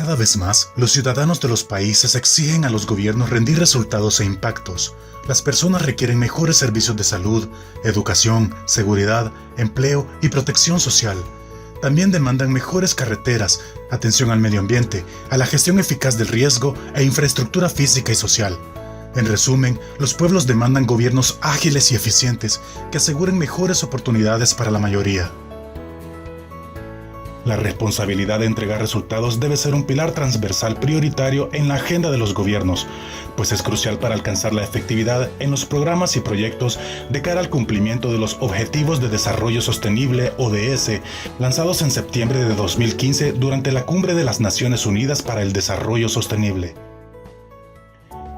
Cada vez más, los ciudadanos de los países exigen a los gobiernos rendir resultados e impactos. Las personas requieren mejores servicios de salud, educación, seguridad, empleo y protección social. También demandan mejores carreteras, atención al medio ambiente, a la gestión eficaz del riesgo e infraestructura física y social. En resumen, los pueblos demandan gobiernos ágiles y eficientes que aseguren mejores oportunidades para la mayoría. La responsabilidad de entregar resultados debe ser un pilar transversal prioritario en la agenda de los gobiernos, pues es crucial para alcanzar la efectividad en los programas y proyectos de cara al cumplimiento de los Objetivos de Desarrollo Sostenible ODS, lanzados en septiembre de 2015 durante la Cumbre de las Naciones Unidas para el Desarrollo Sostenible.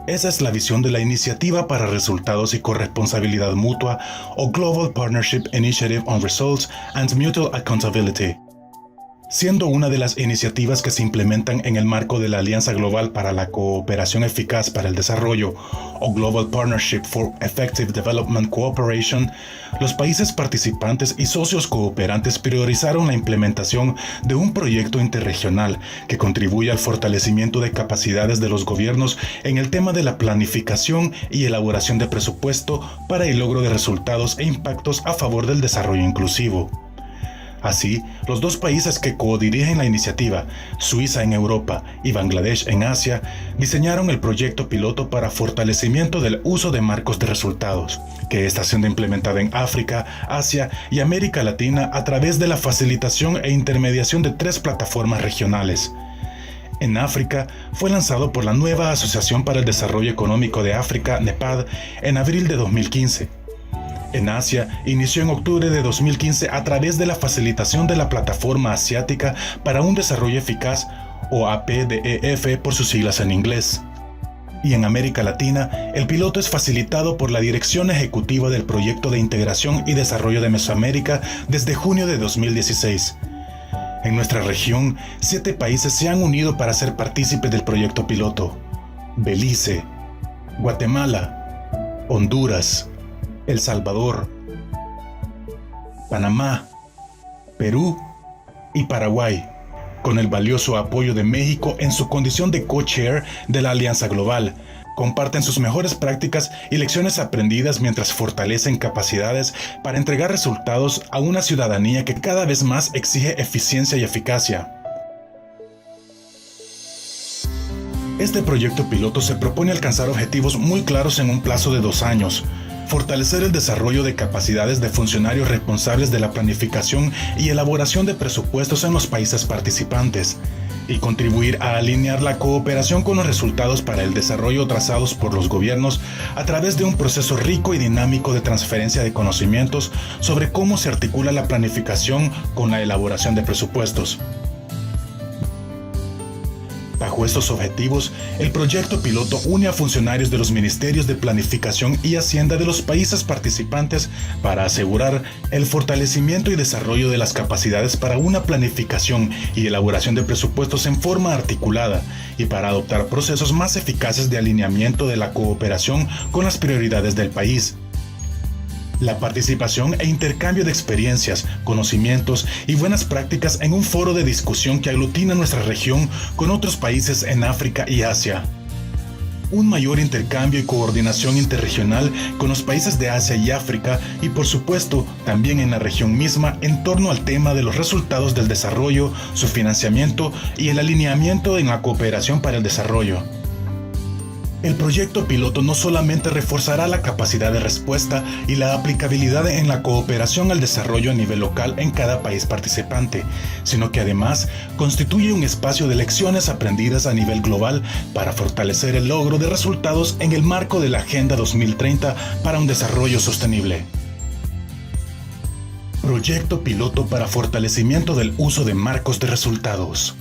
Esa es la visión de la Iniciativa para Resultados y Corresponsabilidad Mutua, o Global Partnership Initiative on Results and Mutual Accountability, siendo una de las iniciativas que se implementan en el marco de la Alianza Global para la Cooperación Eficaz para el Desarrollo, o Global Partnership for Effective Development Cooperation. Los países participantes y socios cooperantes priorizaron la implementación de un proyecto interregional que contribuye al fortalecimiento de capacidades de los gobiernos en el tema de la planificación y elaboración de presupuesto para el logro de resultados e impactos a favor del desarrollo inclusivo. Así, los dos países que codirigen la iniciativa, Suiza en Europa y Bangladesh en Asia, diseñaron el proyecto piloto para fortalecimiento del uso de marcos de resultados, que está siendo implementada en África, Asia y América Latina a través de la facilitación e intermediación de 3 plataformas regionales. En África, fue lanzado por la nueva Asociación para el Desarrollo Económico de África, NEPAD, en abril de 2015. En Asia, inició en octubre de 2015 a través de la facilitación de la Plataforma Asiática para un Desarrollo Eficaz, o APDEF por sus siglas en inglés. Y en América Latina, el piloto es facilitado por la Dirección Ejecutiva del Proyecto de Integración y Desarrollo de Mesoamérica desde junio de 2016. En nuestra región, 7 países se han unido para ser partícipes del proyecto piloto: Belice, Guatemala, Honduras, El Salvador, Panamá, Perú y Paraguay, con el valioso apoyo de México en su condición de co-chair de la Alianza Global. Comparten sus mejores prácticas y lecciones aprendidas mientras fortalecen capacidades para entregar resultados a una ciudadanía que cada vez más exige eficiencia y eficacia. Este proyecto piloto se propone alcanzar objetivos muy claros en un plazo de 2 años. Fortalecer el desarrollo de capacidades de funcionarios responsables de la planificación y elaboración de presupuestos en los países participantes, y contribuir a alinear la cooperación con los resultados para el desarrollo trazados por los gobiernos a través de un proceso rico y dinámico de transferencia de conocimientos sobre cómo se articula la planificación con la elaboración de presupuestos. Bajo estos objetivos, el proyecto piloto une a funcionarios de los Ministerios de Planificación y Hacienda de los países participantes para asegurar el fortalecimiento y desarrollo de las capacidades para una planificación y elaboración de presupuestos en forma articulada, y para adoptar procesos más eficaces de alineamiento de la cooperación con las prioridades del país. La participación e intercambio de experiencias, conocimientos y buenas prácticas en un foro de discusión que aglutina nuestra región con otros países en África y Asia. Un mayor intercambio y coordinación interregional con los países de Asia y África, y por supuesto también en la región misma, en torno al tema de los resultados del desarrollo, su financiamiento y el alineamiento en la cooperación para el desarrollo. El proyecto piloto no solamente reforzará la capacidad de respuesta y la aplicabilidad en la cooperación al desarrollo a nivel local en cada país participante, sino que además constituye un espacio de lecciones aprendidas a nivel global para fortalecer el logro de resultados en el marco de la Agenda 2030 para un desarrollo sostenible. Proyecto piloto para fortalecimiento del uso de marcos de resultados.